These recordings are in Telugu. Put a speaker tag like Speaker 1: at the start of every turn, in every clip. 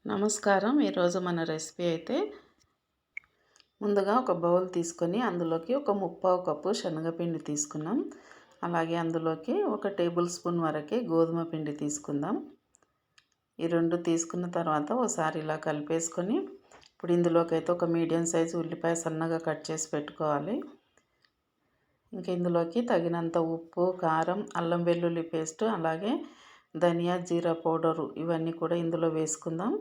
Speaker 1: నమస్కారం. ఈరోజు మన రెసిపీ అయితే ముందుగా ఒక బౌల్ తీసుకొని అందులోకి ఒక ముప్పావు కప్పు శనగపిండి తీసుకున్నాం. అలాగే అందులోకి ఒక టేబుల్ స్పూన్ వరకే గోధుమ పిండి తీసుకుందాం. ఈ రెండు తీసుకున్న తర్వాత ఒకసారి ఇలా కలిపేసుకొని ఇప్పుడు ఇందులోకి అయితే ఒక మీడియం సైజు ఉల్లిపాయ సన్నగా కట్ చేసి పెట్టుకోవాలి. ఇంకా ఇందులోకి తగినంత ఉప్పు, కారం, అల్లం వెల్లుల్లి పేస్ట్, అలాగే ధనియా జీరా పౌడరు ఇవన్నీ కూడా ఇందులో వేసుకుందాం.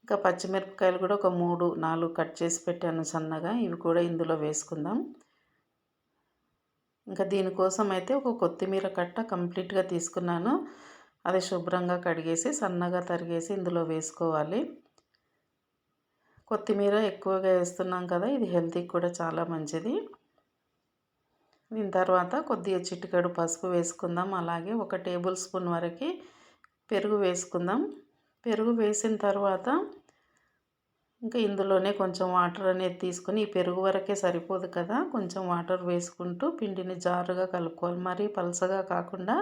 Speaker 1: ఇంకా పచ్చిమిరపకాయలు కూడా ఒక 3, 4 కట్ చేసి పెట్టాను సన్నగా, ఇవి కూడా ఇందులో వేసుకుందాం. ఇంకా దీనికోసం అయితే ఒక కొత్తిమీర కట్ట కంప్లీట్గా తీసుకున్నాను. అది శుభ్రంగా కడిగేసి సన్నగా తరిగేసి ఇందులో వేసుకోవాలి. కొత్తిమీర ఎక్కువగా వేస్తున్నాం కదా, ఇది హెల్త్కి కూడా చాలా మంచిది. దీని తర్వాత కొద్దిగా చిటికెడు పసుపు వేసుకుందాం. అలాగే ఒక టేబుల్ స్పూన్ వరకు పెరుగు వేసుకుందాం. పెరుగు వేసిన తర్వాత ఇంకా ఇందులోనే కొంచెం వాటర్ అనేది తీసుకొని, ఈ పెరుగు వరకే సరిపోదు కదా, కొంచెం వాటర్ వేసుకుంటూ పిండిని జారుగా కలుపుకోవాలి. మరీ పలసగా కాకుండా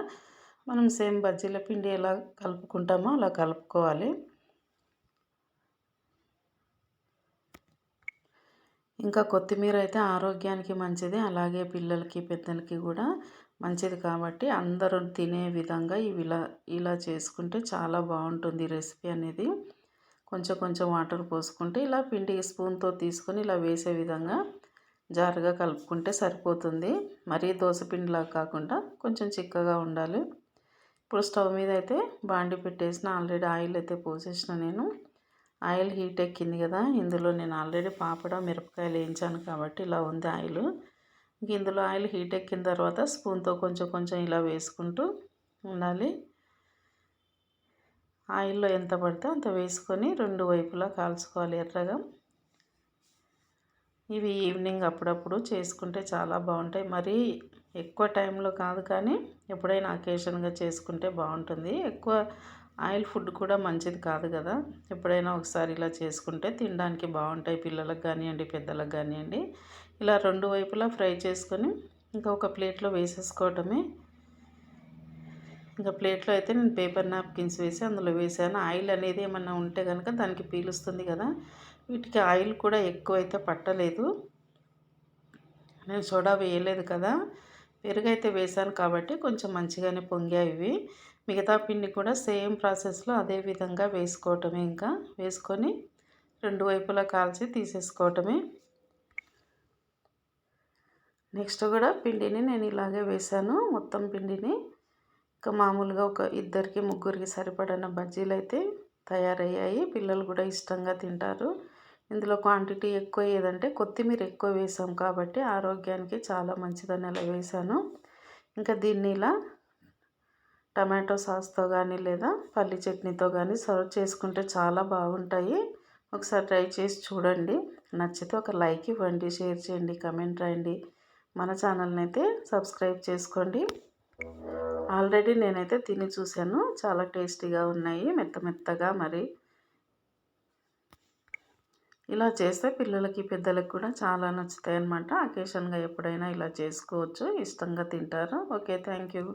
Speaker 1: మనం సేమ్ బజ్జీల పిండి ఎలా కలుపుకుంటామో అలా కలుపుకోవాలి. ఇంకా కొత్తిమీర అయితే ఆరోగ్యానికి మంచిది, అలాగే పిల్లలకి పెద్దలకి కూడా మంచిది కాబట్టి అందరూ తినే విధంగా ఇలా చేసుకుంటే చాలా బాగుంటుంది రెసిపీ అనేది. కొంచెం కొంచెం వాటర్ పోసుకుంటే ఇలా పిండి స్పూన్తో తీసుకొని ఇలా వేసే విధంగా జారుగా కలుపుకుంటే సరిపోతుంది. మరీ దోశ పిండిలా కాకుండా కొంచెం చిక్కగా ఉండాలి. ఇప్పుడు స్టవ్ మీద అయితే బాండి పెట్టేసిన, ఆల్రెడీ ఆయిల్ అయితే పోసేసిన నేను. ఆయిల్ హీట్ ఎక్కింది కదా, ఇందులో నేను ఆల్రెడీ పాపడ మిరపకాయలు వేయించాను కాబట్టి ఇలా ఉంది ఆయిల్. ఇందులో ఆయిల్ హీట్ ఎక్కిన తర్వాత స్పూన్తో కొంచెం కొంచెం ఇలా వేసుకుంటూ ఉండాలి. ఆయిల్లో ఎంత పడితే అంత వేసుకొని రెండు వైపులా కాల్చుకోవాలి ఎర్రగా. ఇవి ఈవినింగ్ అప్పుడప్పుడు చేసుకుంటే చాలా బాగుంటాయి. మరీ ఎక్కువ టైంలో కాదు కానీ ఎప్పుడైనా అకేషన్గా చేసుకుంటే బాగుంటుంది. ఎక్కువ ఆయిల్ ఫుడ్ కూడా మంచిది కాదు కదా, ఎప్పుడైనా ఒకసారి ఇలా చేసుకుంటే తినడానికి బాగుంటాయి, పిల్లలకు కానివ్వండి పెద్దలకు కానివ్వండి. ఇలా రెండు వైపులా ఫ్రై చేసుకొని ఇంకా ఒక ప్లేట్లో వేసేసుకోవటమే. ఇంకా ప్లేట్లో అయితే నేను పేపర్ నాప్కిన్స్ వేసి అందులో వేసాను. ఆయిల్ అనేది ఏమన్నా ఉంటే కనుక దానికి పీలుస్తుంది కదా, వీటికి ఆయిల్ కూడా ఎక్కువైతే పట్టలేదు. నేను సోడా వేయలేదు కదా, పెరుగు అయితే వేసాను కాబట్టి కొంచెం మంచిగానే పొంగాయి ఇవి. మిగతా పిండి కూడా సేమ్ ప్రాసెస్లో అదే విధంగా వేసుకోవటమే. ఇంకా వేసుకొని రెండు వైపులా కాల్చి తీసేసుకోవటమే. నెక్స్ట్ కూడా పిండిని నేను ఇలాగే వేసాను, మొత్తం పిండిని. ఇంకా మామూలుగా ఒక ఇద్దరికి ముగ్గురికి సరిపడిన బజ్జీలు అయితే తయారయ్యాయి. పిల్లలు కూడా ఇష్టంగా తింటారు. ఇందులో క్వాంటిటీ ఎక్కువ ఏదంటే కొత్తిమీర ఎక్కువ వేసాం కాబట్టి ఆరోగ్యానికి చాలా మంచిదని అలా వేసాను. ఇంకా దీన్ని ఇలా టమాటో సాస్తో కానీ లేదా పల్లి చట్నీతో కానీ సర్వ్ చేసుకుంటే చాలా బాగుంటాయి. ఒకసారి ట్రై చేసి చూడండి. నచ్చితే ఒక లైక్ ఇవ్వండి, షేర్ చేయండి, కమెంట్ రాయండి. మన ఛానల్ని అయితే సబ్స్క్రైబ్ చేసుకోండి. ఆల్రెడీ నేనైతే తిని చూశాను, చాలా టేస్టీగా ఉన్నాయి, మెత్తగా. మరి ఇలా చేస్తే పిల్లలకి పెద్దలకు కూడా చాలా నచ్చుతాయి అన్నమాట. అకేషన్గా ఎప్పుడైనా ఇలా చేసుకోవచ్చు, ఇష్టంగా తింటారు. Okay, thank you.